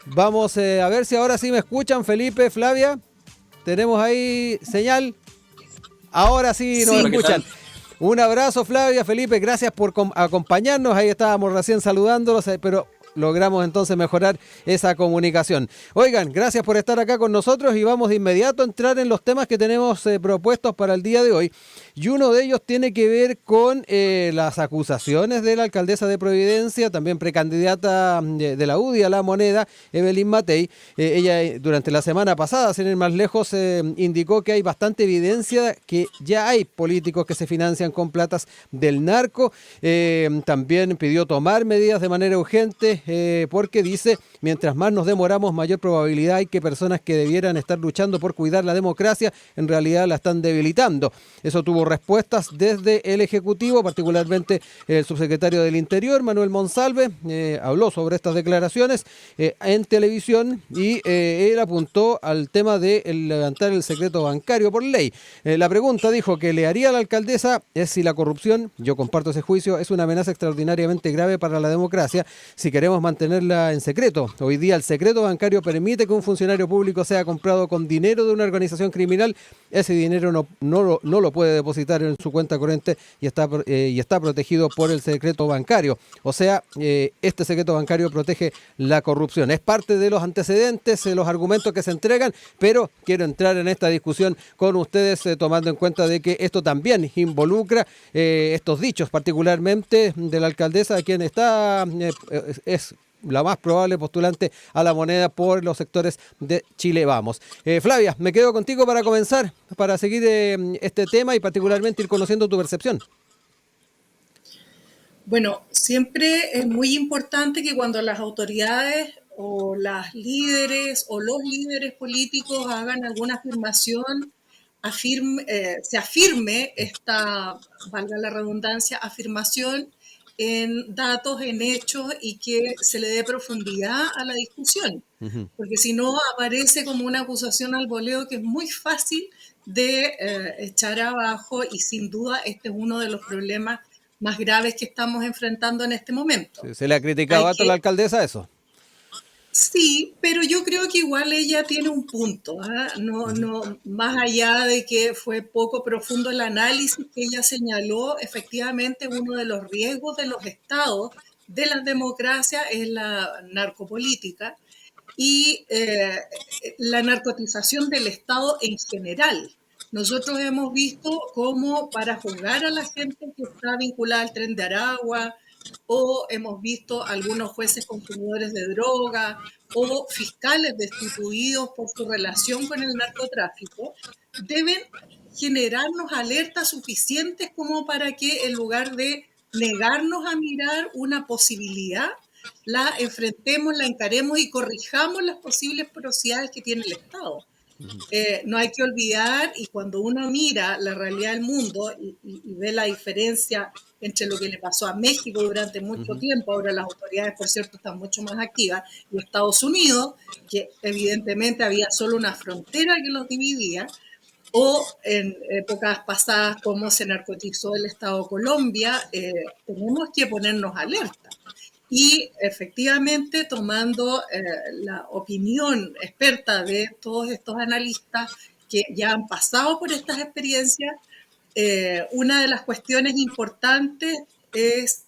Vamos a ver si ahora sí me escuchan, Felipe, Flavia. Tenemos ahí señal. Ahora sí nos Hola, Sí, ¿qué escuchan. tal? Un abrazo, Flavia, Felipe, gracias por acompañarnos. Ahí estábamos recién saludándolos, pero logramos entonces mejorar esa comunicación. Oigan, gracias por estar acá con nosotros y vamos de inmediato a entrar en los temas que tenemos propuestos para el día de hoy. Y uno de ellos tiene que ver con las acusaciones de la alcaldesa de Providencia, también precandidata de la UDI a la moneda, Evelyn Matei. Ella durante la semana pasada, sin ir más lejos, indicó que hay bastante evidencia que ya hay políticos que se financian con platas del narco. También pidió tomar medidas de manera urgente porque dice, mientras más nos demoramos, mayor probabilidad hay que personas que debieran estar luchando por cuidar la democracia, en realidad la están debilitando. Eso tuvo respuestas desde el Ejecutivo, particularmente el subsecretario del Interior, Manuel Monsalve, habló sobre estas declaraciones en televisión y él apuntó al tema de levantar el secreto bancario por ley. La pregunta, dijo, que le haría a la alcaldesa es si la corrupción, yo comparto ese juicio, es una amenaza extraordinariamente grave para la democracia si queremos mantenerla en secreto. Hoy día el secreto bancario permite que un funcionario público sea comprado con dinero de una organización criminal. Ese dinero no lo puede depositar en su cuenta corriente y está protegido por el secreto bancario. O sea, este secreto bancario protege la corrupción. Es parte de los antecedentes, los argumentos que se entregan, pero quiero entrar en esta discusión con ustedes tomando en cuenta de que esto también involucra estos dichos, particularmente de la alcaldesa, quien es la más probable postulante a la moneda por los sectores de Chile Vamos. Flavia, me quedo contigo para comenzar, para seguir este tema y particularmente ir conociendo tu percepción. bueno, siempre es muy importante que cuando las autoridades o las líderes o los líderes políticos hagan alguna afirmación, se afirme esta, valga la redundancia, afirmación en datos, en hechos y que se le dé profundidad a la discusión. Ujú. Porque si no aparece como una acusación al voleo que es muy fácil de echar abajo y sin duda este es uno de los problemas más graves que estamos enfrentando en este momento. Se le ha criticado Hay a la que, alcaldesa eso. sí, pero yo creo que igual ella tiene un punto, ¿ah? No, Ujú. no, más allá de que fue poco profundo el análisis que ella señaló, efectivamente uno de los riesgos de los estados, de las democracias, es la narcopolítica y la narcotización del Estado en general. Nosotros hemos visto cómo para juzgar a la gente que está vinculada al Tren de Aragua, o hemos visto algunos jueces consumidores de droga o fiscales destituidos por su relación con el narcotráfico, deben generarnos alertas suficientes como para que en lugar de negarnos a mirar una posibilidad, la enfrentemos, la encaremos y corrijamos las posibles porosidades que tiene el Estado. No hay que olvidar, y cuando uno mira la realidad del mundo y ve la diferencia entre lo que le pasó a México durante mucho Ujú. tiempo, ahora las autoridades, por cierto, están mucho más activas, y Estados Unidos, que evidentemente había solo una frontera que los dividía, o en épocas pasadas cómo se narcotizó el Estado de Colombia, tenemos que ponernos alerta. Y efectivamente, tomando la opinión experta de todos estos analistas que ya han pasado por estas experiencias, una de las cuestiones importantes es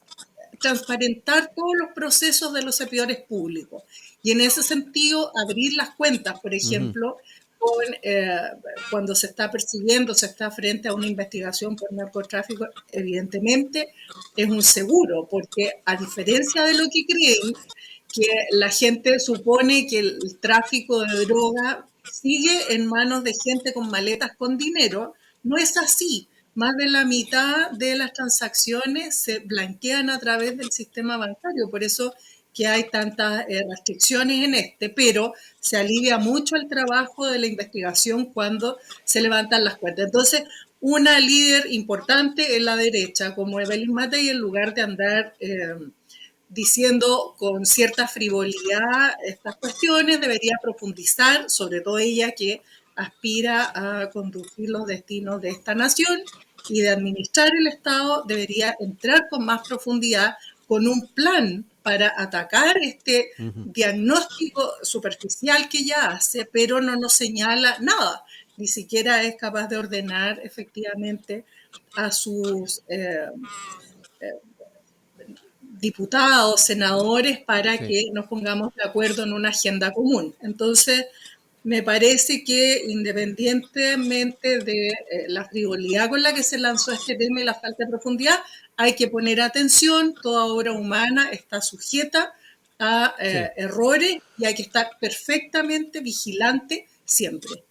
transparentar todos los procesos de los servidores públicos. Y en ese sentido, abrir las cuentas, por Ujú. ejemplo, con, cuando se está persiguiendo, se está frente a una investigación por narcotráfico, evidentemente es un seguro, porque a diferencia de lo que creen, que la gente supone que el tráfico de droga sigue en manos de gente con maletas con dinero, no es así. Más de la mitad de las transacciones se blanquean a través del sistema bancario, por eso que hay tantas restricciones en este, pero se alivia mucho el trabajo de la investigación cuando se levantan las cuentas. Entonces, una líder importante en la derecha, como Evelyn Matei, en lugar de andar diciendo con cierta frivolidad estas cuestiones, debería profundizar, sobre todo ella que aspira a conducir los destinos de esta nación y de administrar el Estado, debería entrar con más profundidad con un plan para atacar este Ujú. diagnóstico superficial que ella hace, pero no nos señala nada, ni siquiera es capaz de ordenar efectivamente a sus diputados, senadores, para Sí. que nos pongamos de acuerdo en una agenda común. Entonces, me parece que independientemente de la frivolidad con la que se lanzó este tema y la falta de profundidad, hay que poner atención, toda obra humana está sujeta a Sí. errores y hay que estar perfectamente vigilante siempre.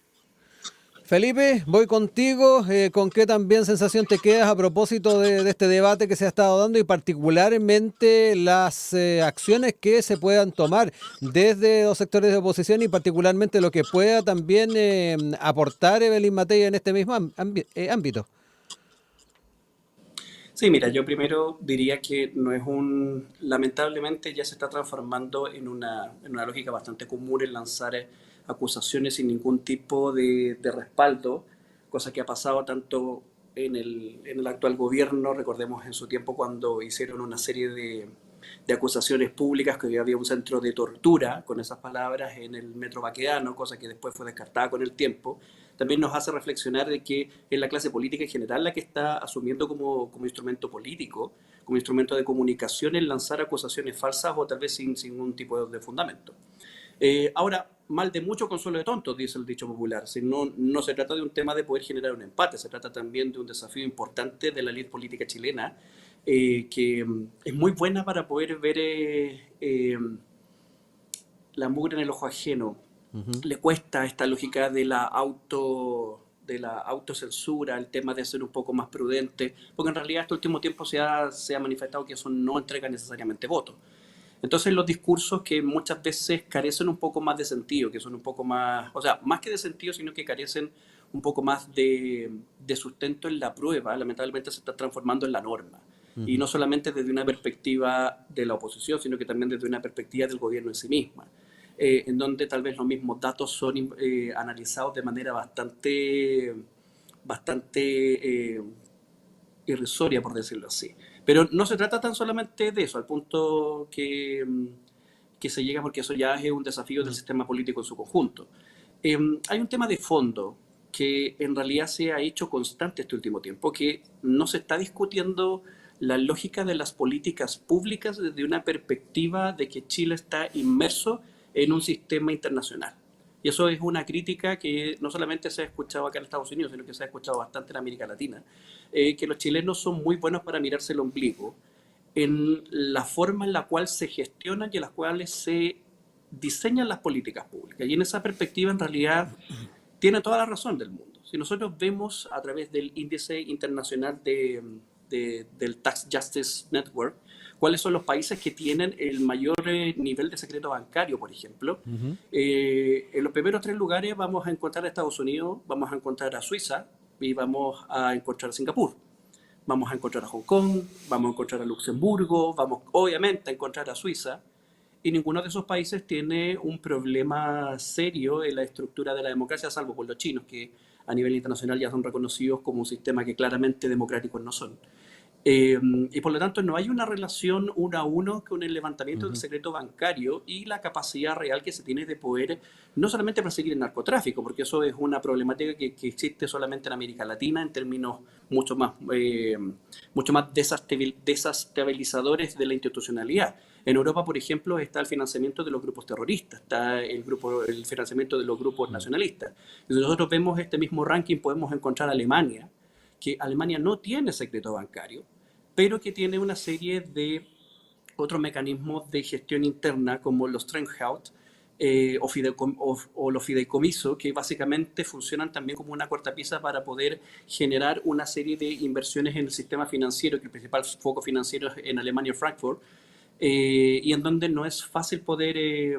Felipe, voy contigo. ¿Con qué también sensación te quedas a propósito de este debate que se ha estado dando y particularmente las acciones que se puedan tomar desde los sectores de oposición y particularmente lo que pueda también aportar Evelyn Matei en este mismo ámbito? Sí, mira, yo primero diría que no es un, lamentablemente ya se está transformando en una lógica bastante común el lanzar acusaciones sin ningún tipo de respaldo, cosa que ha pasado tanto en el actual gobierno, recordemos en su tiempo cuando hicieron una serie de acusaciones públicas que había un centro de tortura, con esas palabras, en el metro Baquedano, cosa que después fue descartada con el tiempo. También nos hace reflexionar de que es la clase política en general la que está asumiendo como instrumento político, como instrumento de comunicación, el lanzar acusaciones falsas o tal vez sin ningún tipo de fundamento. Ahora, mal de mucho consuelo de tontos, dice el dicho popular. Si no, no se trata de un tema de poder generar un empate, se trata también de un desafío importante de la elite política chilena, que es muy buena para poder ver la mugre en el ojo ajeno. Ujú. Le cuesta esta lógica de la autocensura, el tema de ser un poco más prudente, porque en realidad este último tiempo se ha manifestado que eso no entrega necesariamente votos. Entonces los discursos que muchas veces carecen un poco más de sentido, que son un poco más, o sea, más que de sentido, sino que carecen un poco más de sustento en la prueba, lamentablemente se está transformando en la norma. Y Ujú. no solamente desde una perspectiva de la oposición, sino que también desde una perspectiva del gobierno en sí misma, en donde tal vez los mismos datos son analizados de manera bastante irrisoria, por decirlo así. Pero no se trata tan solamente de eso, al punto que se llega, porque eso ya es un desafío del sistema político en su conjunto. Hay un tema de fondo que en realidad se ha hecho constante este último tiempo, que no se está discutiendo la lógica de las políticas públicas desde una perspectiva de que Chile está inmerso en un sistema internacional. Y eso es una crítica que no solamente se ha escuchado acá en Estados Unidos, sino que se ha escuchado bastante en América Latina, que los chilenos son muy buenos para mirarse el ombligo en la forma en la cual se gestionan y en las cuales se diseñan las políticas públicas. Y en esa perspectiva, en realidad, tiene toda la razón del mundo. Si nosotros vemos a través del índice internacional del Tax Justice Network, cuáles son los países que tienen el mayor nivel de secreto bancario, por ejemplo, Ujú. en los primeros tres lugares vamos a encontrar a Estados Unidos, vamos a encontrar a Suiza y vamos a encontrar a Singapur. Vamos a encontrar a Hong Kong, vamos a encontrar a Luxemburgo, vamos obviamente a encontrar a Suiza, y ninguno de esos países tiene un problema serio en la estructura de la democracia, salvo por los chinos, que a nivel internacional ya son reconocidos como un sistema que claramente democráticos no son. Y por lo tanto no hay una relación uno a uno con el levantamiento del Ujú. secreto bancario y la capacidad real que se tiene de poder no solamente perseguir el narcotráfico, porque eso es una problemática que existe solamente en América Latina en términos mucho más desestabilizadores de la institucionalidad. En Europa, por ejemplo, está el financiamiento de los grupos terroristas, está el financiamiento de los grupos nacionalistas. Y si nosotros vemos este mismo ranking, podemos encontrar Alemania, que Alemania no tiene secreto bancario, pero que tiene una serie de otros mecanismos de gestión interna como los Treuhand o los fideicomisos, que básicamente funcionan también como una cortapisa para poder generar una serie de inversiones en el sistema financiero, que el principal foco financiero es en Alemania y Frankfurt, y en donde no es fácil poder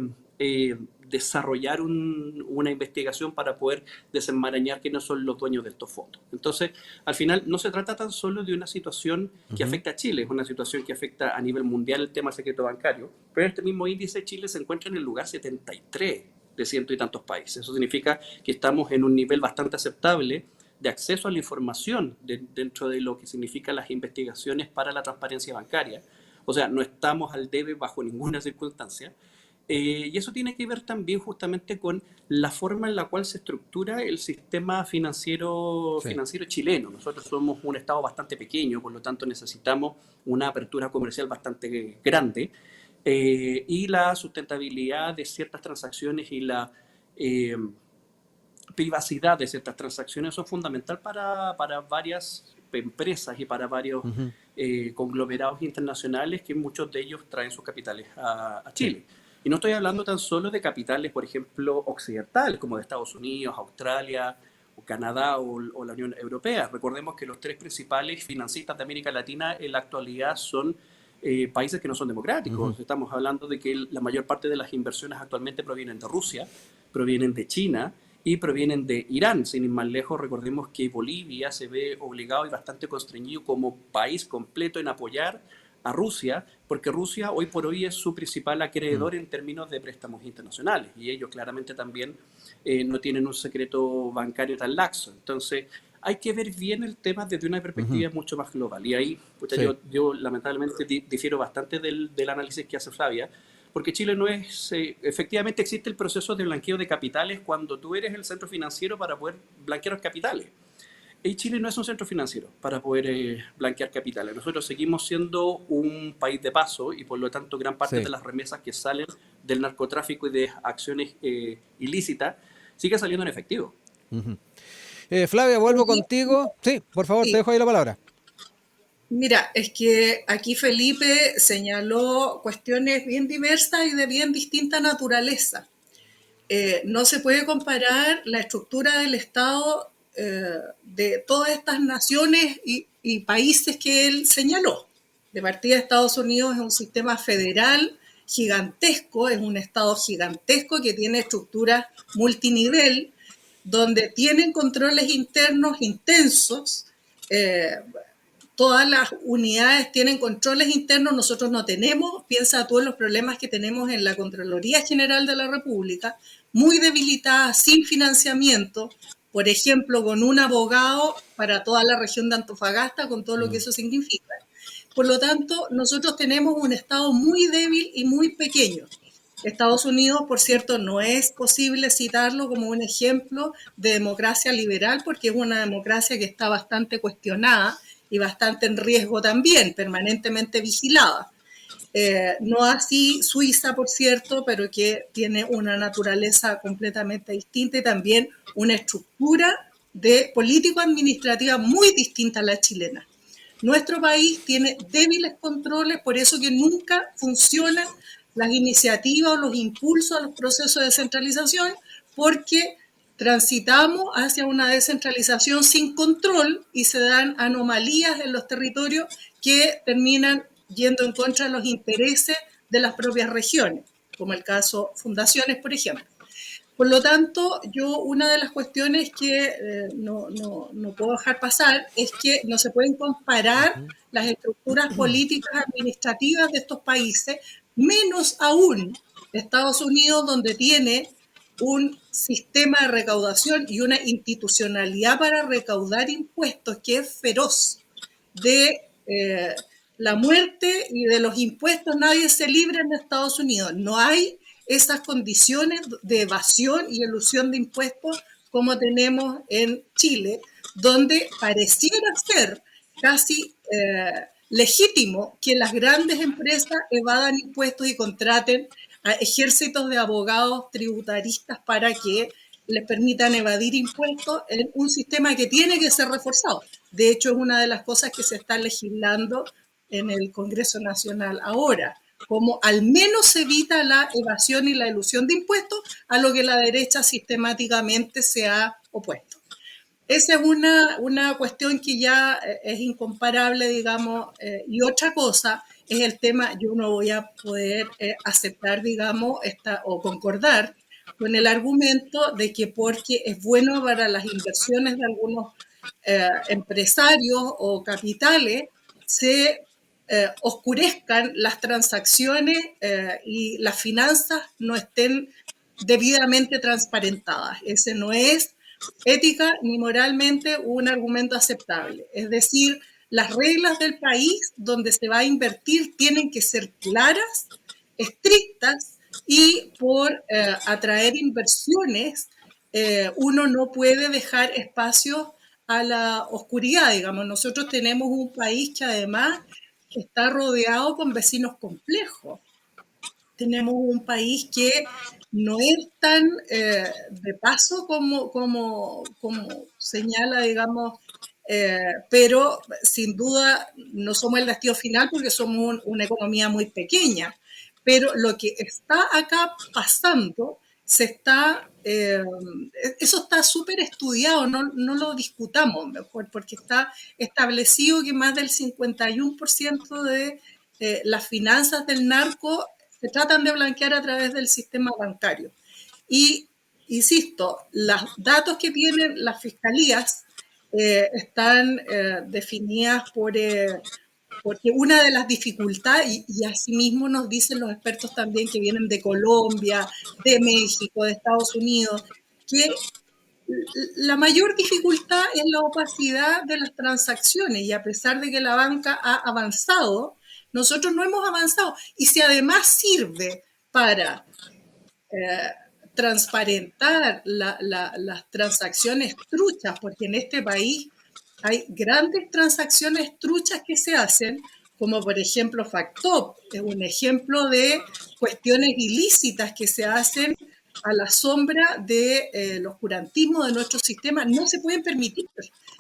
desarrollar una investigación para poder desenmarañar quiénes son los dueños de estos fondos. Entonces, al final, no se trata tan solo de una situación que Ujú. afecta a Chile, es una situación que afecta a nivel mundial el tema del secreto bancario, pero en este mismo índice Chile se encuentra en el lugar 73 de ciento y tantos países. Eso significa que estamos en un nivel bastante aceptable de acceso a la información dentro de lo que significan las investigaciones para la transparencia bancaria, O sea, no estamos al debe bajo ninguna circunstancia. Y eso tiene que ver también justamente con la forma en la cual se estructura el sistema Sí. financiero chileno. Nosotros somos un estado bastante pequeño, por lo tanto necesitamos una apertura comercial bastante grande, y la sustentabilidad de ciertas transacciones y la eh, privacidad de ciertas transacciones son fundamental para varias empresas y para varios Ujú. conglomerados internacionales, que muchos de ellos traen sus capitales a Sí. Chile. Y no estoy hablando tan solo de capitales, por ejemplo, occidentales, como de Estados Unidos, Australia, o Canadá o la Unión Europea. Recordemos que los tres principales financistas de América Latina en la actualidad son países que no son Ujú. democráticos. Estamos hablando de que la mayor parte de las inversiones actualmente provienen de Rusia, provienen de China y provienen de Irán. Sin ir más lejos, recordemos que Bolivia se ve obligado y bastante constreñido como país completo en apoyar a Rusia, porque Rusia hoy por hoy es su principal Mm. acreedor en términos de préstamos internacionales, y ellos claramente también no tienen un secreto bancario tan laxo. Entonces, hay que ver bien el tema desde una Ujú. perspectiva mucho más global. Y ahí, pucha, Sí. yo lamentablemente difiero bastante del análisis que hace Flavia, porque Chile no es, efectivamente existe el proceso de blanqueo de capitales cuando tú eres el centro financiero para poder blanquear los capitales. Y Chile no es un centro financiero para poder blanquear capitales. Nosotros seguimos siendo un país de paso, y por lo tanto gran parte de Sí. las remesas que salen del narcotráfico y de acciones ilícitas sigue saliendo en efectivo. Ujú. Flavia, vuelvo Oye, contigo. Sí, por favor, te sí, dejo ahí la palabra. mira, es que aquí Felipe señaló cuestiones bien diversas y de bien distinta naturaleza. No se puede comparar la estructura del Estado de todas estas naciones y países que él señaló. De partida, Estados Unidos es un sistema federal gigantesco, es un Estado gigantesco que tiene estructuras multinivel, donde tienen controles internos intensos. eh, Todas las unidades tienen controles internos, nosotros no tenemos. Piensa tú en los problemas que tenemos en la Contraloría General de la República, muy debilitada, sin financiamiento, por ejemplo, con un abogado para toda la región de Antofagasta, con todo lo que Mm. eso significa. Por lo tanto, nosotros tenemos un Estado muy débil y muy pequeño. Estados Unidos, por cierto, no es posible citarlo como un ejemplo de democracia liberal, porque es una democracia que está bastante cuestionada y bastante en riesgo también, permanentemente vigilada. No así Suiza, por cierto, pero que tiene una naturaleza completamente distinta y también una estructura de político-administrativa muy distinta a la chilena. Nuestro país tiene débiles controles, por eso que nunca funcionan las iniciativas o los impulsos a los procesos de descentralización, porque transitamos hacia una descentralización sin control y se dan anomalías en los territorios que terminan yendo en contra de los intereses de las propias regiones, como el caso Fundaciones, por ejemplo. Por lo tanto, yo una de las cuestiones que no puedo dejar pasar es que no se pueden comparar Ujú. las estructuras políticas administrativas de estos países, menos aún Estados Unidos, donde tiene un sistema de recaudación y una institucionalidad para recaudar impuestos que es feroz. De la muerte y de los impuestos nadie se libra en Estados Unidos. No hay esas condiciones de evasión y elusión de impuestos como tenemos en Chile, donde pareciera ser casi legítimo que las grandes empresas evadan impuestos y contraten a ejércitos de abogados tributaristas para que les permitan evadir impuestos en un sistema que tiene que ser reforzado. De hecho, es una de las cosas que se está legislando en el Congreso Nacional ahora, como al menos se evita la evasión y la elusión de impuestos, a lo que la derecha sistemáticamente se ha opuesto. Esa es una cuestión que ya es incomparable, digamos, y otra cosa es el tema, yo no voy a poder aceptar, digamos, o concordar con el argumento de que porque es bueno para las inversiones de algunos empresarios o capitales, se oscurezcan las transacciones y las finanzas no estén debidamente transparentadas. Ese no es ética ni moralmente un argumento aceptable. Es decir, las reglas del país donde se va a invertir tienen que ser claras, estrictas, y por atraer inversiones uno no puede dejar espacios a la oscuridad, digamos. Nosotros tenemos un país que además está rodeado con vecinos complejos. Tenemos un país que no es tan de paso como señala, digamos, pero sin duda no somos el destino final porque somos una economía muy pequeña. Pero lo que está acá pasando, eso está súper estudiado, no lo discutamos mejor, porque está establecido que más del 51% de las finanzas del narco se tratan de blanquear a través del sistema bancario. Y, insisto, los datos que tienen las fiscalías están definidas porque una de las dificultades, y asimismo nos dicen los expertos también que vienen de Colombia, de México, de Estados Unidos, que la mayor dificultad es la opacidad de las transacciones, y a pesar de que la banca ha avanzado, nosotros no hemos avanzado. Y si además sirve para transparentar las transacciones truchas, porque en este país hay grandes transacciones truchas que se hacen, como por ejemplo Factop, es un ejemplo de cuestiones ilícitas que se hacen a la sombra de los oscurantismo de nuestro sistema, no se pueden permitir.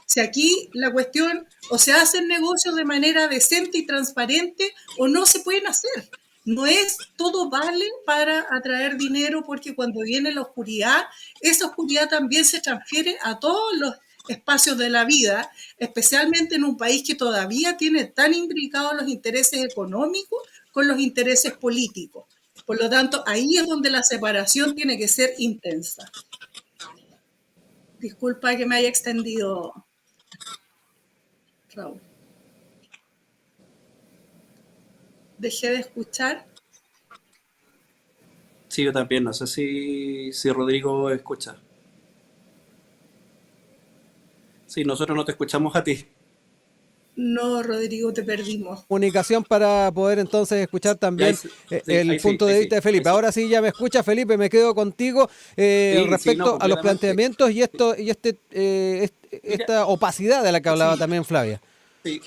Si aquí la cuestión, o se hacen negocios de manera decente y transparente, o no se pueden hacer. No es todo vale para atraer dinero, porque cuando viene la oscuridad, esa oscuridad también se transfiere a todos los espacios de la vida, especialmente en un país que todavía tiene tan imbricados los intereses económicos con los intereses políticos. Por lo tanto, ahí es donde la separación tiene que ser intensa. Disculpa que me haya extendido, Raúl. Dejé de escuchar. Sí, yo también. No sé si Rodrigo escucha. Sí, nosotros no te escuchamos a ti. No, Rodrigo, te perdimos. Comunicación para poder entonces escuchar Ya, también sí, el ahí sí, punto ahí de sí, vista de Felipe. ahí sí. Ahora sí ya me escucha, Felipe, me quedo contigo Sí, sí, no, respecto a los completamente. planteamientos y Mira, esta opacidad de la que hablaba sí, también Flavia. sí.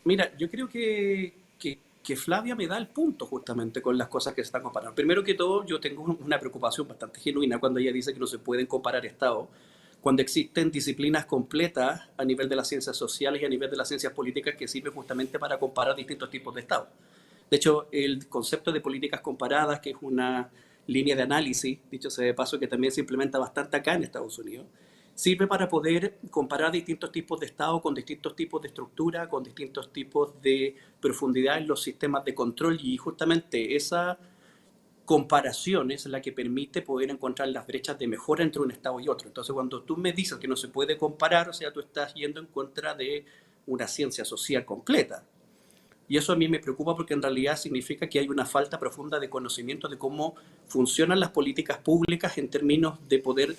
Mira, yo creo que Flavia me da el punto justamente con las cosas que se están comparando. Primero que todo, yo tengo una preocupación bastante genuina cuando ella dice que no se pueden comparar estados, cuando existen disciplinas completas a nivel de las ciencias sociales y a nivel de las ciencias políticas que sirven justamente para comparar distintos tipos de estados. De hecho, el concepto de políticas comparadas, que es una línea de análisis, dicho sea de paso, que también se implementa bastante acá en Estados Unidos, sirve para poder comparar distintos tipos de Estado con distintos tipos de estructura, con distintos tipos de profundidad en los sistemas de control, y justamente esa comparación es la que permite poder encontrar las brechas de mejora entre un Estado y otro. Entonces, cuando tú me dices que no se puede comparar, o sea, tú estás yendo en contra de una ciencia social completa. Y eso a mí me preocupa porque en realidad significa que hay una falta profunda de conocimiento de cómo funcionan las políticas públicas en términos de poder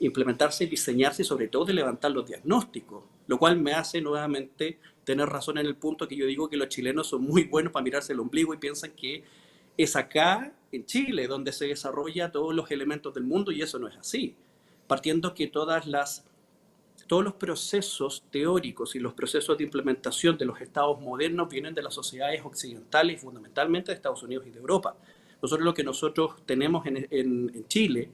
implementarse, diseñarse y sobre todo de levantar los diagnósticos, lo cual me hace nuevamente tener razón en el punto que yo digo que los chilenos son muy buenos para mirarse el ombligo y piensan que es acá, en Chile, donde se desarrolla todos los elementos del mundo, y eso no es así. Partiendo que todos los procesos teóricos y los procesos de implementación de los estados modernos vienen de las sociedades occidentales y fundamentalmente de Estados Unidos y de Europa. Lo que nosotros tenemos en Chile,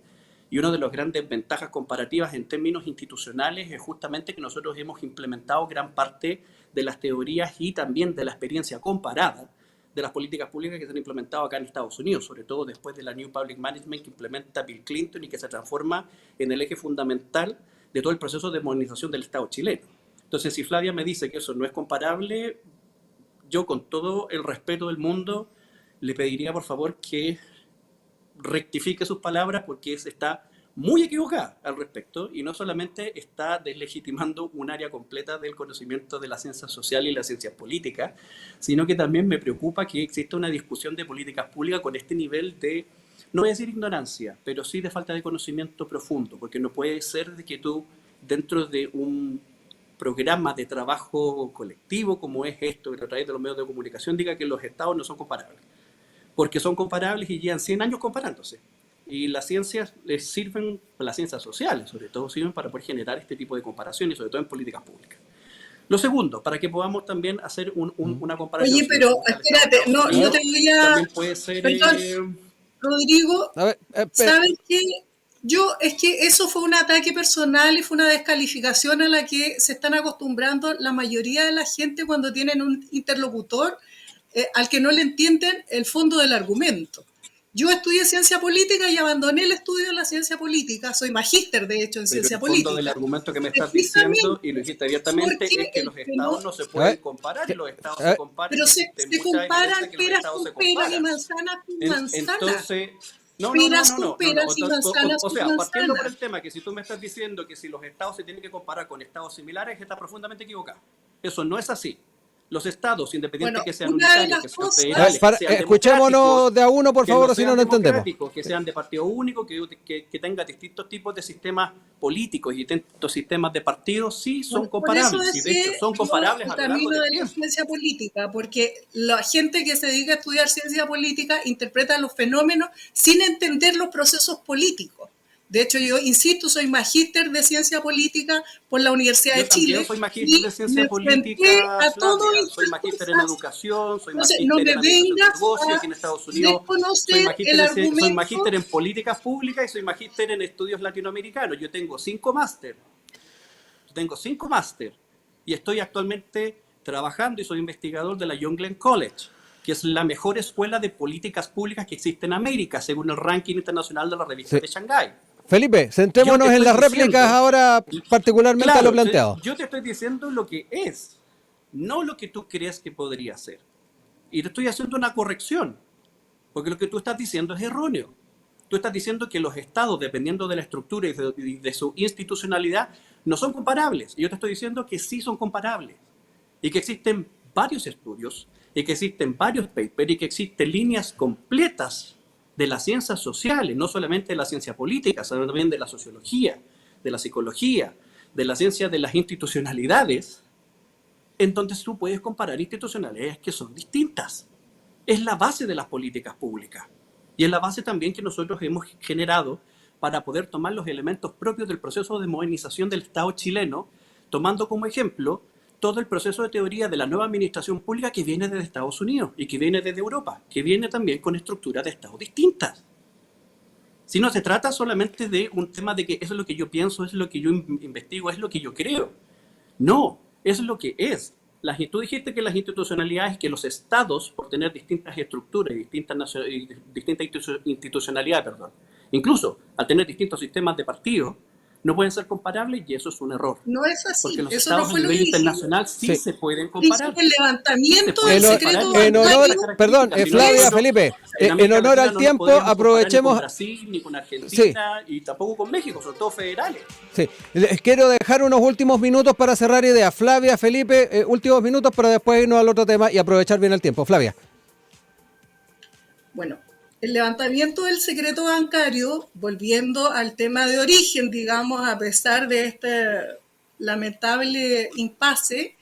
y una de las grandes ventajas comparativas en términos institucionales, es justamente que nosotros hemos implementado gran parte de las teorías y también de la experiencia comparada de las políticas públicas que se han implementado acá en Estados Unidos, sobre todo después de la New Public Management que implementa Bill Clinton y que se transforma en el eje fundamental de todo el proceso de modernización del Estado chileno. Entonces, si Flavia me dice que eso no es comparable, yo con todo el respeto del mundo le pediría por favor que rectifique sus palabras, porque está muy equivocada al respecto y no solamente está deslegitimando un área completa del conocimiento de la ciencia social y la ciencia política, sino que también me preocupa que exista una discusión de políticas públicas con este nivel de, no voy a decir ignorancia, pero sí de falta de conocimiento profundo, porque no puede ser de que tú, dentro de un programa de trabajo colectivo como es esto, que a través de los medios de comunicación diga que los estados no son comparables. Porque son comparables y llevan 100 años comparándose. Y las ciencias les sirven, las ciencias sociales sobre todo, sirven para poder generar este tipo de comparaciones, sobre todo en políticas públicas. Lo segundo, para que podamos también hacer una comparación. Oye, pero espérate, no te voy a... También puede ser... Perdón, Rodrigo, A ver, ¿sabes qué? Es que eso fue un ataque personal y fue una descalificación a la que se están acostumbrando la mayoría de la gente cuando tienen un interlocutor al que no le entienden el fondo del argumento. Yo estudié ciencia política y abandoné el estudio de la ciencia política. Soy magíster, de hecho, en ciencia política. El fondo del argumento que me estás diciendo, y lo dijiste abiertamente, es que los estados no se pueden comparar, y los estados se comparan. Pero se comparan peras con peras y manzanas con manzanas. Entonces, no. O sea, partiendo por el tema que si tú me estás diciendo que si los estados se tienen que comparar con estados similares, está profundamente equivocado. Eso no es así. Los estados, independientes que sean unitarios, que sean federales, escuchémonos de a uno, por favor, si no entendemos. Que sean de partido único, que tengan distintos tipos de sistemas políticos y distintos sistemas de partidos, sí son comparables. Y de hecho son comparables a lo largo del tiempo. La ciencia política, porque la gente que se dedica a estudiar ciencia política interpreta los fenómenos sin entender los procesos políticos. De hecho, yo insisto, soy magíster de ciencia política por la Universidad de Chile. Yo soy magíster de ciencia política, soy magíster en educación, soy magíster en negocios aquí en Estados Unidos, soy magíster en políticas públicas y soy magíster en estudios latinoamericanos. Yo tengo 5 máster. Y estoy actualmente trabajando y soy investigador de la John Glenn College, que es la mejor escuela de políticas públicas que existe en América, según el ranking internacional de la revista de Shanghái. Felipe, centrémonos en las réplicas ahora, particularmente a lo planteado. Yo te estoy diciendo lo que es, no lo que tú crees que podría ser. Y te estoy haciendo una corrección, porque lo que tú estás diciendo es erróneo. Tú estás diciendo que los estados, dependiendo de la estructura y de su institucionalidad, no son comparables. Y yo te estoy diciendo que sí son comparables. Y que existen varios estudios, y que existen varios papers, y que existen líneas completas de las ciencias sociales, no solamente de la ciencia política, sino también de la sociología, de la psicología, de la ciencia de las institucionalidades, en donde tú puedes comparar institucionalidades que son distintas. Es la base de las políticas públicas. Y es la base también que nosotros hemos generado para poder tomar los elementos propios del proceso de modernización del Estado chileno, tomando como ejemplo todo el proceso de teoría de la nueva administración pública que viene desde Estados Unidos y que viene desde Europa, que viene también con estructuras de Estados distintas. Si no se trata solamente de un tema de que eso es lo que yo pienso, es lo que yo investigo, es lo que yo creo. No, es lo que es. Tú dijiste que las institucionalidades, que los estados, por tener distintas estructuras y distinta institucionalidad, incluso al tener distintos sistemas de partido, no pueden ser comparables y eso es un error. No es así. Porque los eso estados no fue a nivel internacional sí se pueden comparar. El levantamiento del secreto Flavia, Felipe, en honor al tiempo, aprovechemos. Ni con Brasil, ni con Argentina, y tampoco con México, son todos federales. Sí, les quiero dejar unos últimos minutos para cerrar ideas. Flavia, Felipe, últimos minutos para después irnos al otro tema y aprovechar bien el tiempo. Flavia. Bueno, el levantamiento del secreto bancario, volviendo al tema de origen, digamos, a pesar de este lamentable impasse,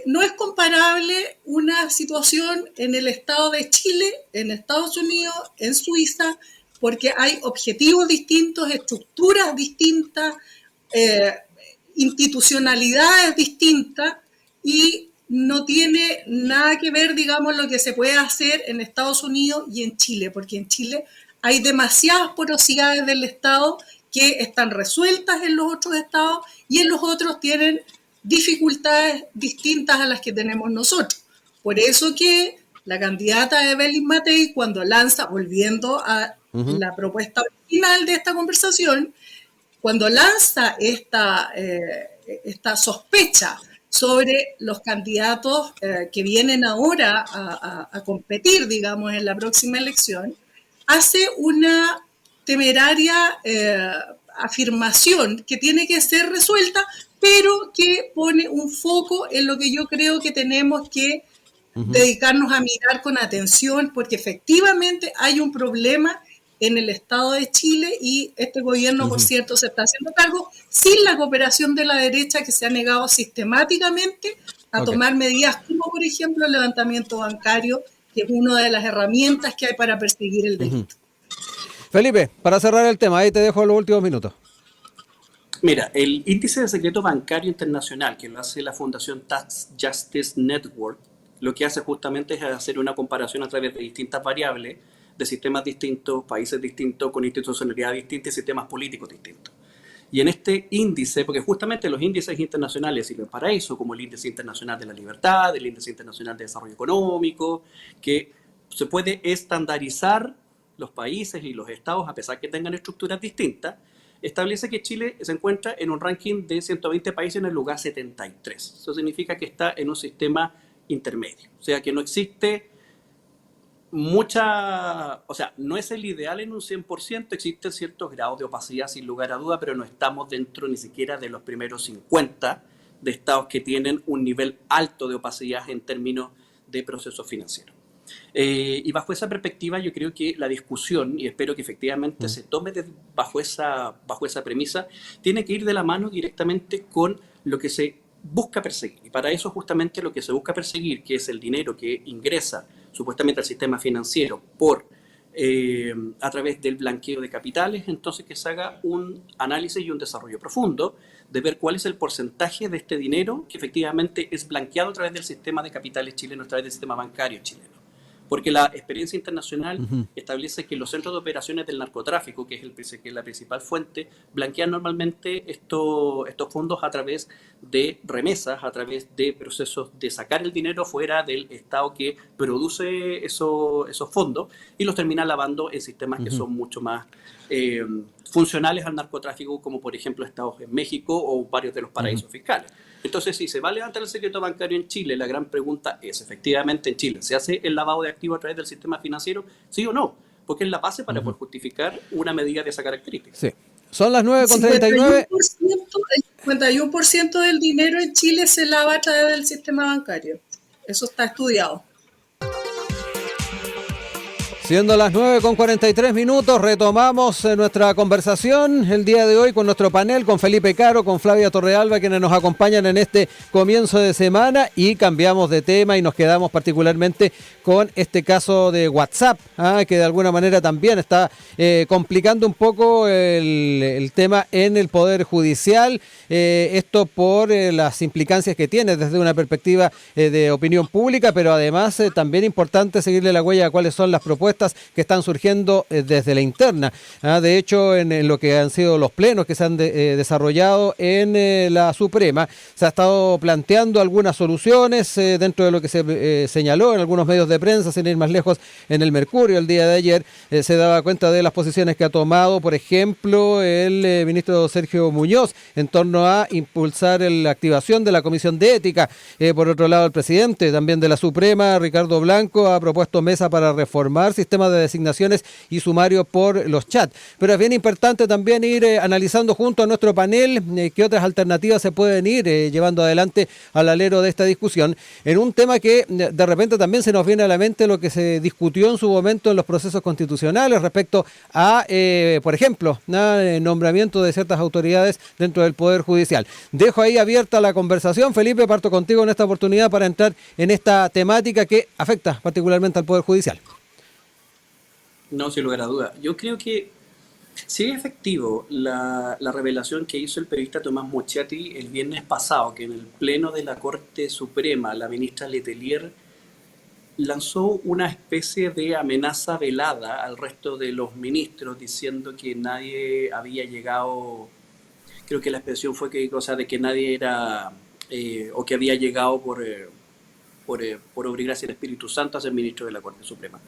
no es comparable una situación en el estado de Chile, en Estados Unidos, en Suiza, porque hay objetivos distintos, estructuras distintas, institucionalidades distintas, y no tiene nada que ver, digamos, lo que se puede hacer en Estados Unidos y en Chile, porque en Chile hay demasiadas porosidades del Estado que están resueltas en los otros estados y en los otros tienen dificultades distintas a las que tenemos nosotros. Por eso que la candidata Evelyn Matei, cuando lanza, volviendo a la propuesta original de esta conversación, cuando lanza esta sospecha sobre los candidatos que vienen ahora a competir, digamos, en la próxima elección, hace una temeraria afirmación que tiene que ser resuelta, pero que pone un foco en lo que yo creo que tenemos que dedicarnos a mirar con atención, porque efectivamente hay un problema en el Estado de Chile, y este gobierno, por cierto, se está haciendo cargo sin la cooperación de la derecha, que se ha negado sistemáticamente a tomar medidas como, por ejemplo, el levantamiento bancario, que es una de las herramientas que hay para perseguir el delito. Felipe, para cerrar el tema, ahí te dejo los últimos minutos. Mira, el índice de secreto bancario internacional, que lo hace la Fundación Tax Justice Network, lo que hace justamente es hacer una comparación a través de distintas variables, de sistemas distintos, países distintos, con institucionalidad distinta y sistemas políticos distintos. Y en este índice, porque justamente los índices internacionales sirven para eso, como el Índice Internacional de la Libertad, el Índice Internacional de Desarrollo Económico, que se puede estandarizar los países y los estados, a pesar que tengan estructuras distintas, establece que Chile se encuentra en un ranking de 120 países en el lugar 73. Eso significa que está en un sistema intermedio. O sea, que no existe o sea, no es el ideal en un 100%, existen ciertos grados de opacidad sin lugar a duda, pero no estamos dentro ni siquiera de los primeros 50 de estados que tienen un nivel alto de opacidad en términos de procesos financieros. Y bajo esa perspectiva yo creo que la discusión, y espero que efectivamente se tome bajo esa premisa, tiene que ir de la mano directamente con lo que se busca perseguir. Y para eso justamente lo que se busca perseguir, que es el dinero que ingresa supuestamente al sistema financiero a través del blanqueo de capitales, entonces que se haga un análisis y un desarrollo profundo de ver cuál es el porcentaje de este dinero que efectivamente es blanqueado a través del sistema de capitales chileno, a través del sistema bancario chileno. Porque la experiencia internacional establece que los centros de operaciones del narcotráfico, que es la principal fuente, blanquean normalmente estos fondos a través de remesas, a través de procesos de sacar el dinero fuera del Estado que produce esos fondos y los termina lavando en sistemas que son mucho más funcionales al narcotráfico, como por ejemplo estados en México o varios de los paraísos fiscales. Entonces, si se va a levantar el secreto bancario en Chile, la gran pregunta es, efectivamente, en Chile, ¿se hace el lavado de activos a través del sistema financiero? ¿Sí o no? Porque es la base para poder justificar una medida de esa característica. Sí. Son las 9:39. El 51% del dinero en Chile se lava a través del sistema bancario. Eso está estudiado. Siendo las 9:43, retomamos nuestra conversación el día de hoy con nuestro panel, con Felipe Caro, con Flavia Torrealba, quienes nos acompañan en este comienzo de semana, y cambiamos de tema y nos quedamos particularmente con este caso de WhatsApp, que de alguna manera también está complicando un poco el tema en el Poder Judicial, esto por las implicancias que tiene desde una perspectiva de opinión pública, pero además también importante seguirle la huella a cuáles son las propuestas que están surgiendo desde la interna. De hecho, en lo que han sido los plenos que se han desarrollado en la Suprema, se ha estado planteando algunas soluciones dentro de lo que se señaló en algunos medios de prensa, sin ir más lejos, en el Mercurio el día de ayer, se daba cuenta de las posiciones que ha tomado, por ejemplo, el ministro Sergio Muñoz en torno a impulsar la activación de la Comisión de Ética. Por otro lado, el presidente también de la Suprema, Ricardo Blanco, ha propuesto mesa para reformar sistema de designaciones y sumario por los chats. Pero es bien importante también ir analizando junto a nuestro panel qué otras alternativas se pueden ir llevando adelante al alero de esta discusión, en un tema que de repente también se nos viene a la mente lo que se discutió en su momento en los procesos constitucionales respecto a, por ejemplo, nombramiento de ciertas autoridades dentro del Poder Judicial. Dejo ahí abierta la conversación. Felipe, parto contigo en esta oportunidad para entrar en esta temática que afecta particularmente al Poder Judicial. No, sin lugar a duda. Yo creo que sí es efectivo la revelación que hizo el periodista Tomás Mochati el viernes pasado, que en el pleno de la Corte Suprema, la ministra Letelier lanzó una especie de amenaza velada al resto de los ministros, diciendo que nadie había llegado, creo que la expresión fue que, o sea, de que nadie era, o que había llegado por obra y gracia del Espíritu Santo a ser ministro de la Corte Suprema.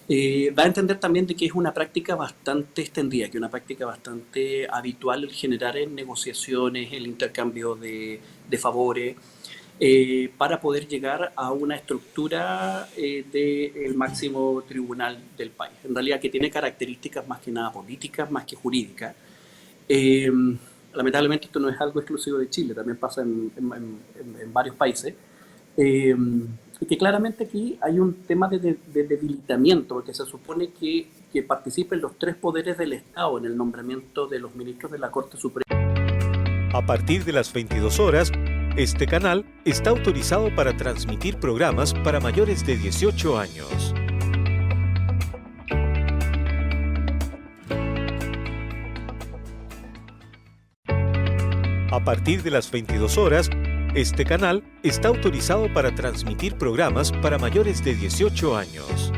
Va a entender también de que es una práctica bastante extendida, que es una práctica bastante habitual el generar en negociaciones, el intercambio de favores, para poder llegar a una estructura del máximo tribunal del país. En realidad que tiene características más que nada políticas, más que jurídicas. Lamentablemente esto no es algo exclusivo de Chile, también pasa en varios países. Que claramente aquí hay un tema de debilitamiento, porque se supone que que participen los tres poderes del Estado en el nombramiento de los ministros de la Corte Suprema. A partir de las 22 horas, este canal está autorizado para transmitir programas para mayores de 18 años. A partir de las 22 horas, este canal está autorizado para transmitir programas para mayores de 18 años.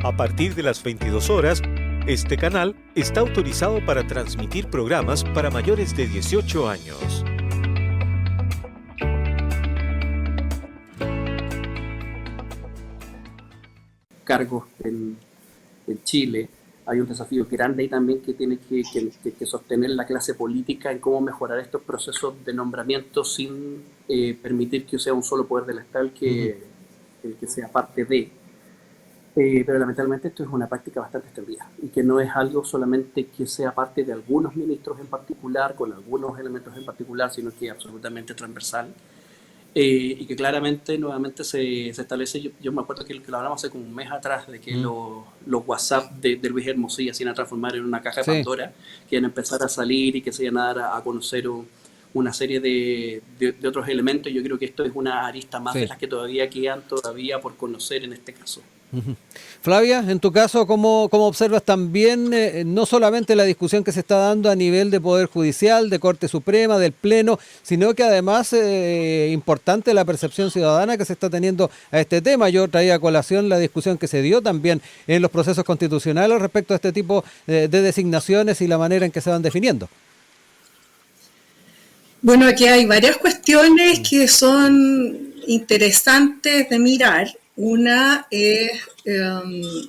A partir de las 22 horas, este canal está autorizado para transmitir programas para mayores de 18 años. Cargos en Chile. Hay un desafío grande ahí también que tiene que sostener la clase política en cómo mejorar estos procesos de nombramiento sin permitir que sea un solo poder del Estado el que sea parte de. Pero lamentablemente esto es una práctica bastante extendida y que no es algo solamente que sea parte de algunos ministros en particular, con algunos elementos en particular, sino que es absolutamente transversal. Y que claramente nuevamente se establece, yo me acuerdo que lo hablamos hace como un mes atrás, de que los WhatsApp de Luis Hermosilla se iban a transformar en una caja de Pandora, que iban a empezar a salir y que se iban a dar a conocer una serie de otros elementos. Yo creo que esto es una arista más de las que todavía quedan por conocer en este caso. Flavia, en tu caso, ¿cómo observas también no solamente la discusión que se está dando a nivel de Poder Judicial, de Corte Suprema, del Pleno, sino que además importante la percepción ciudadana que se está teniendo a este tema? Yo traía a colación la discusión que se dio también en los procesos constitucionales respecto a este tipo de designaciones y la manera en que se van definiendo. Bueno, aquí hay varias cuestiones que son interesantes de mirar. Una es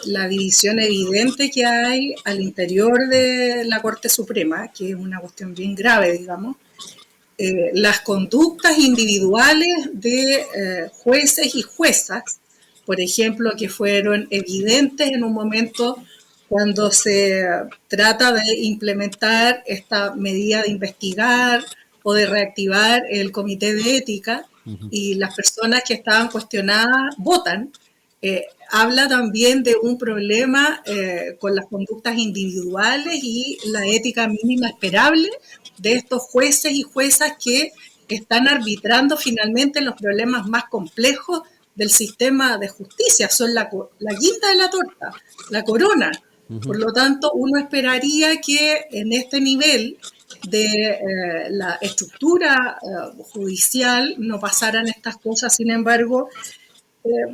la división evidente que hay al interior de la Corte Suprema, que es una cuestión bien grave, digamos. Las conductas individuales de jueces y juezas, por ejemplo, que fueron evidentes en un momento cuando se trata de implementar esta medida de investigar o de reactivar el comité de ética, y las personas que estaban cuestionadas votan. Habla también de un problema con las conductas individuales y la ética mínima esperable de estos jueces y juezas que están arbitrando finalmente los problemas más complejos del sistema de justicia. Son la guinda de la torta, la corona. Por lo tanto, uno esperaría que en este nivel de la estructura judicial no pasaran estas cosas. Sin embargo,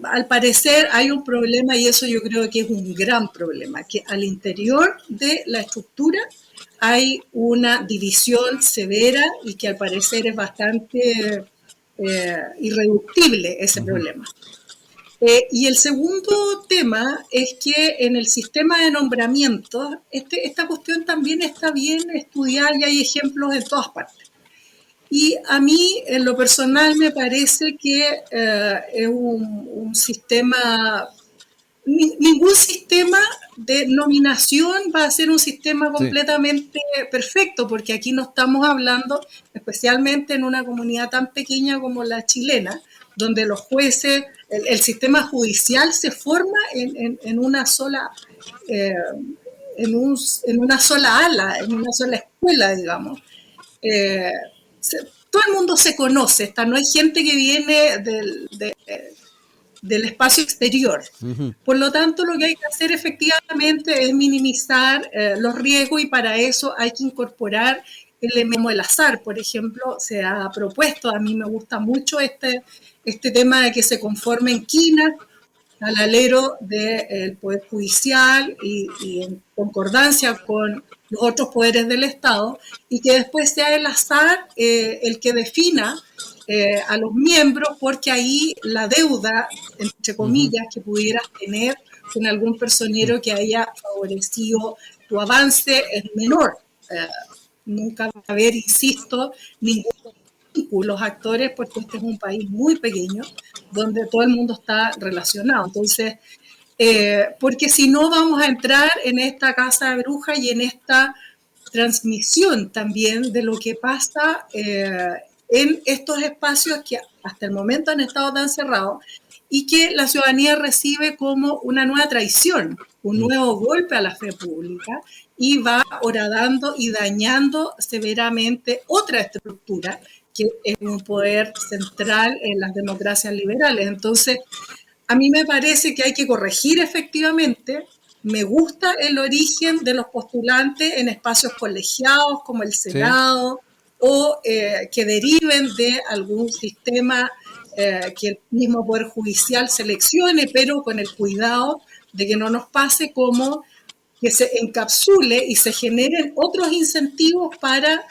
al parecer hay un problema, y eso yo creo que es un gran problema, que al interior de la estructura hay una división severa y que al parecer es bastante irreductible ese problema. Y el segundo tema es que en el sistema de nombramientos esta cuestión también está bien estudiada y hay ejemplos en todas partes. Y a mí, en lo personal, me parece que es un sistema, ningún sistema de nominación va a ser un sistema completamente perfecto, porque aquí no estamos hablando, especialmente en una comunidad tan pequeña como la chilena, donde los jueces, el sistema judicial se forma en una sola en una sola ala, en una sola escuela, digamos. Todo el mundo se conoce, no hay gente que viene del espacio exterior. Por lo tanto, lo que hay que hacer efectivamente es minimizar los riesgos, y para eso hay que incorporar elementos del azar. Por ejemplo, se ha propuesto, a mí me gusta mucho este tema de que se conformen quinas al alero del Poder Judicial y en concordancia con los otros poderes del Estado, y que después sea el azar el que defina a los miembros, porque ahí la deuda, entre comillas, que pudieras tener con algún personero que haya favorecido tu avance es menor. Nunca va a haber, insisto, ningún los actores, porque este es un país muy pequeño donde todo el mundo está relacionado. Entonces, porque si no vamos a entrar en esta casa de brujas y en esta transmisión también de lo que pasa en estos espacios que hasta el momento han estado tan cerrados y que la ciudadanía recibe como una nueva traición, un nuevo golpe a la fe pública, y va horadando y dañando severamente otra estructura que es un poder central en las democracias liberales. Entonces, a mí me parece que hay que corregir efectivamente. Me gusta el origen de los postulantes en espacios colegiados como el Senado, sí, o que deriven de algún sistema que el mismo Poder Judicial seleccione, pero con el cuidado de que no nos pase como que se encapsule y se generen otros incentivos para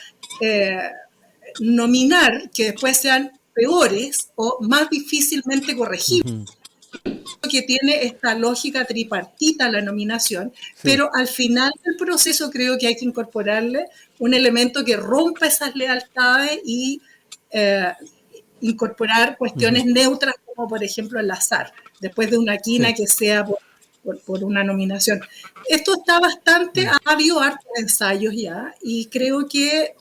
nominar que después sean peores o más difícilmente corregibles. Que tiene esta lógica tripartita la nominación, sí, pero al final del proceso creo que hay que incorporarle un elemento que rompa esas lealtades y incorporar cuestiones neutras, como por ejemplo el azar, después de una quina, sí, que sea por una nominación. Esto está bastante, ha habido hartos ensayos ya, y creo que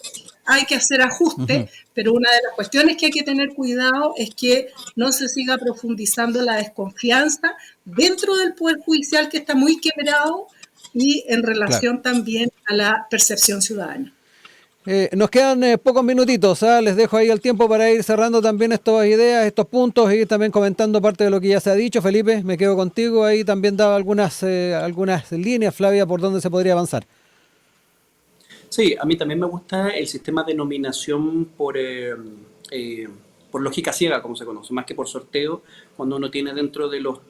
hay que hacer ajustes, pero una de las cuestiones que hay que tener cuidado es que no se siga profundizando la desconfianza dentro del Poder Judicial, que está muy quebrado, y en relación, claro, también a la percepción ciudadana. Nos quedan pocos minutitos, les dejo ahí el tiempo para ir cerrando también estas ideas, estos puntos, y también comentando parte de lo que ya se ha dicho. Felipe, me quedo contigo, ahí también daba algunas líneas, Flavia, por donde se podría avanzar. Sí, a mí también me gusta el sistema de nominación por lógica ciega, como se conoce, más que por sorteo. Cuando uno tiene dentro de los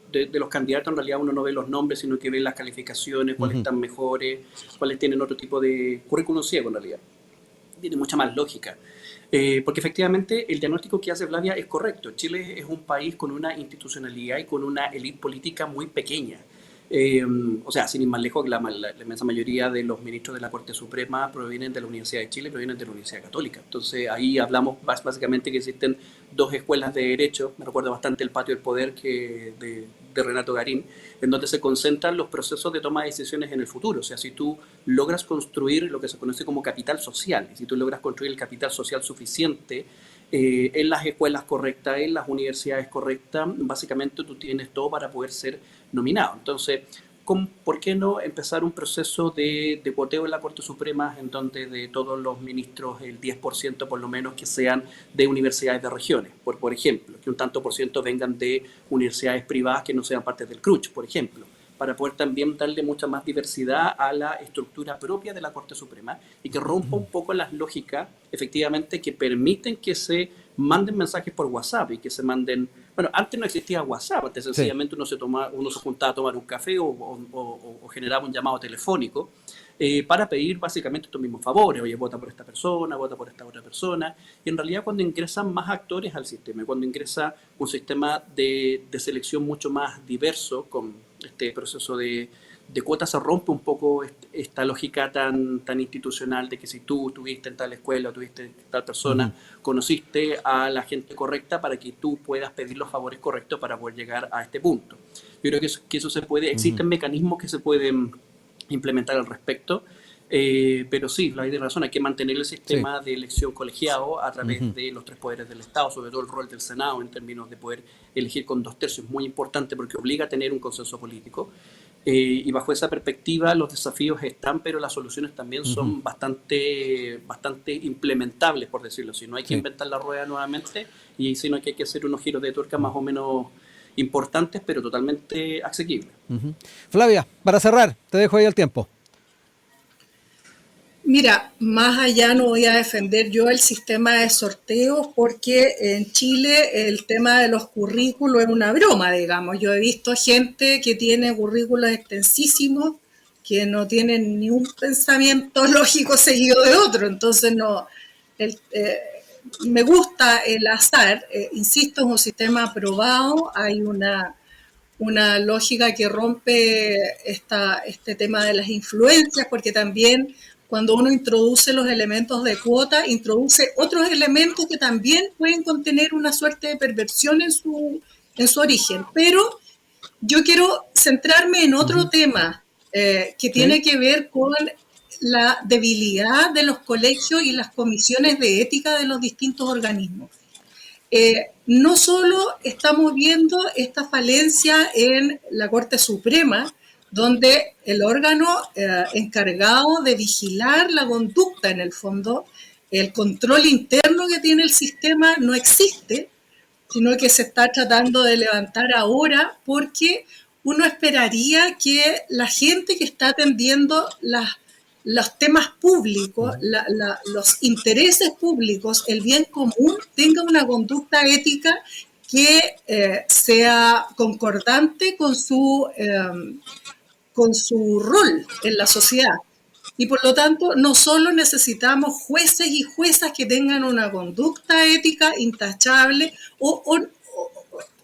candidatos, en realidad uno no ve los nombres, sino que ve las calificaciones, cuáles están mejores, cuáles tienen otro tipo de currículum ciego, en realidad. Tiene mucha más lógica. Porque efectivamente el diagnóstico que hace Flavia es correcto. Chile es un país con una institucionalidad y con una élite política muy pequeña. O sea, sin ir más lejos, la inmensa mayoría de los ministros de la Corte Suprema provienen de la Universidad de Chile, provienen de la Universidad Católica. Entonces ahí hablamos básicamente que existen dos escuelas de derecho. Me recuerda bastante el Patio del Poder de Renato Garín, en donde se concentran los procesos de toma de decisiones en el futuro. O sea, si tú logras construir lo que se conoce como capital social, y si tú logras construir el capital social suficiente en las escuelas correctas, en las universidades correctas, básicamente tú tienes todo para poder ser nominado. Entonces, ¿por qué no empezar un proceso de cuoteo en la Corte Suprema, en donde de todos los ministros el 10% por lo menos que sean de universidades de regiones? Por ejemplo, que un tanto por ciento vengan de universidades privadas que no sean parte del CRUCH, por ejemplo, para poder también darle mucha más diversidad a la estructura propia de la Corte Suprema y que rompa un poco las lógicas, efectivamente, que permiten que se manden mensajes por WhatsApp y que se manden... Bueno, antes no existía WhatsApp, antes sencillamente sí, uno se juntaba a tomar un café o generaba un llamado telefónico para pedir básicamente estos mismos favores. Oye, vota por esta persona, vota por esta otra persona. Y en realidad cuando ingresan más actores al sistema, cuando ingresa un sistema de selección mucho más diverso, con este proceso de cuotas, se rompe un poco esta lógica tan institucional de que si tú estuviste en tal escuela o tuviste tal persona, conociste a la gente correcta para que tú puedas pedir los favores correctos para poder llegar a este punto. Yo creo que eso se puede, existen mecanismos que se pueden implementar al respecto, pero sí, la hay de razón, hay que mantener el sistema de elección colegiado a través de los tres poderes del Estado, sobre todo el rol del Senado en términos de poder elegir con 2/3, muy importante porque obliga a tener un consenso político. Y bajo esa perspectiva los desafíos están, pero las soluciones también son bastante implementables, por decirlo así. No hay que inventar la rueda nuevamente, y sino que hay que hacer unos giros de tuerca más o menos importantes, pero totalmente asequibles. Flavia, para cerrar, te dejo ahí el tiempo. Mira, más allá no voy a defender yo el sistema de sorteos porque en Chile el tema de los currículos es una broma, digamos. Yo he visto gente que tiene currículos extensísimos que no tienen ni un pensamiento lógico seguido de otro. Entonces, me gusta el azar. Insisto, es un sistema aprobado. Hay una lógica que rompe este tema de las influencias, porque también cuando uno introduce los elementos de cuota, introduce otros elementos que también pueden contener una suerte de perversión en su origen. Pero yo quiero centrarme en otro tema que tiene que ver con la debilidad de los colegios y las comisiones de ética de los distintos organismos. No solo estamos viendo esta falencia en la Corte Suprema, donde el órgano encargado de vigilar la conducta, en el fondo, el control interno que tiene el sistema no existe, sino que se está tratando de levantar ahora, porque uno esperaría que la gente que está atendiendo los temas públicos, los intereses públicos, el bien común, tenga una conducta ética que sea concordante con su rol en la sociedad. Y por lo tanto, no solo necesitamos jueces y juezas que tengan una conducta ética intachable, uno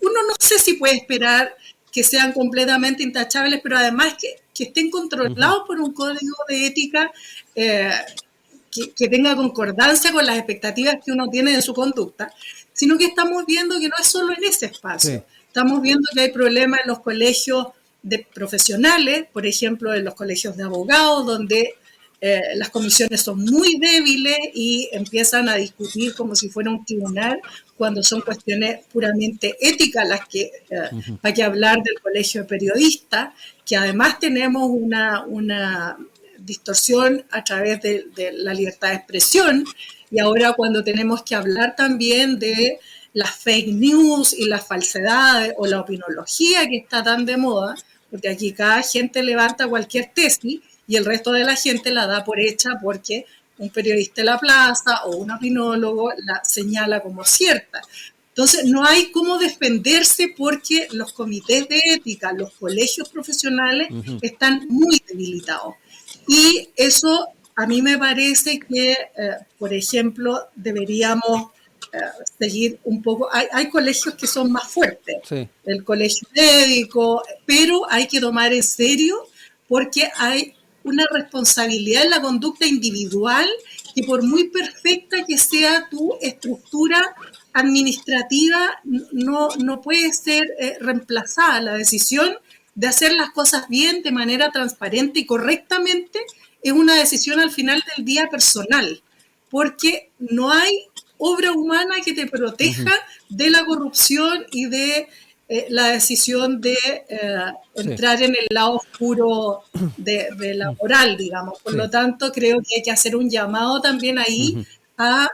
no sé si puede esperar que sean completamente intachables, pero además que estén controlados por un código de ética que tenga concordancia con las expectativas que uno tiene de su conducta, sino que estamos viendo que no es solo en ese espacio. Sí. Estamos viendo que hay problemas en los colegios de profesionales, por ejemplo, en los colegios de abogados, donde las comisiones son muy débiles y empiezan a discutir como si fuera un tribunal, cuando son cuestiones puramente éticas las que hay que hablar del colegio de periodistas, que además tenemos una distorsión a través de la libertad de expresión, y ahora cuando tenemos que hablar también de las fake news y las falsedades o la opinología que está tan de moda, porque aquí cada gente levanta cualquier tesis y el resto de la gente la da por hecha porque un periodista de la plaza o un opinólogo la señala como cierta. Entonces no hay cómo defenderse porque los comités de ética, los colegios profesionales están muy debilitados. Y eso a mí me parece que, por ejemplo, deberíamos seguir un poco. Hay colegios que son más fuertes, sí. El colegio médico, pero hay que tomar en serio porque hay una responsabilidad en la conducta individual que por muy perfecta que sea tu estructura administrativa, no puede ser reemplazada. La decisión de hacer las cosas bien, de manera transparente y correctamente, es una decisión al final del día personal, porque no hay obra humana que te proteja de la corrupción y de la decisión de entrar en el lado oscuro de la moral, digamos. Por lo tanto, creo que hay que hacer un llamado también ahí a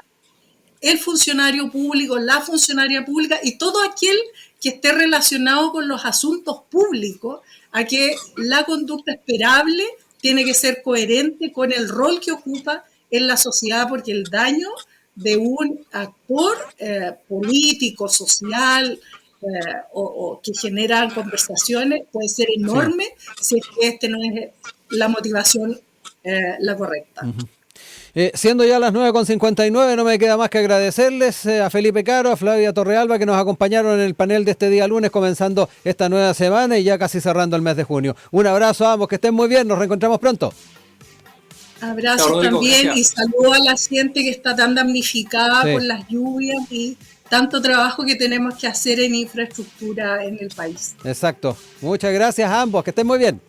el funcionario público, la funcionaria pública y todo aquel que esté relacionado con los asuntos públicos, a que la conducta esperable tiene que ser coherente con el rol que ocupa en la sociedad, porque el daño de un actor político, social, o que generan conversaciones puede ser enorme si este no es la motivación la correcta. Siendo ya las 9:59, no me queda más que agradecerles a Felipe Caro, a Flavia Torrealba, que nos acompañaron en el panel de este día lunes, comenzando esta nueva semana y ya casi cerrando el mes de junio. Un abrazo a ambos, que estén muy bien, nos reencontramos pronto. Abrazos también, gracias. Y saludo a la gente que está tan damnificada por las lluvias y tanto trabajo que tenemos que hacer en infraestructura en el país. Exacto. Muchas gracias a ambos, que estén muy bien.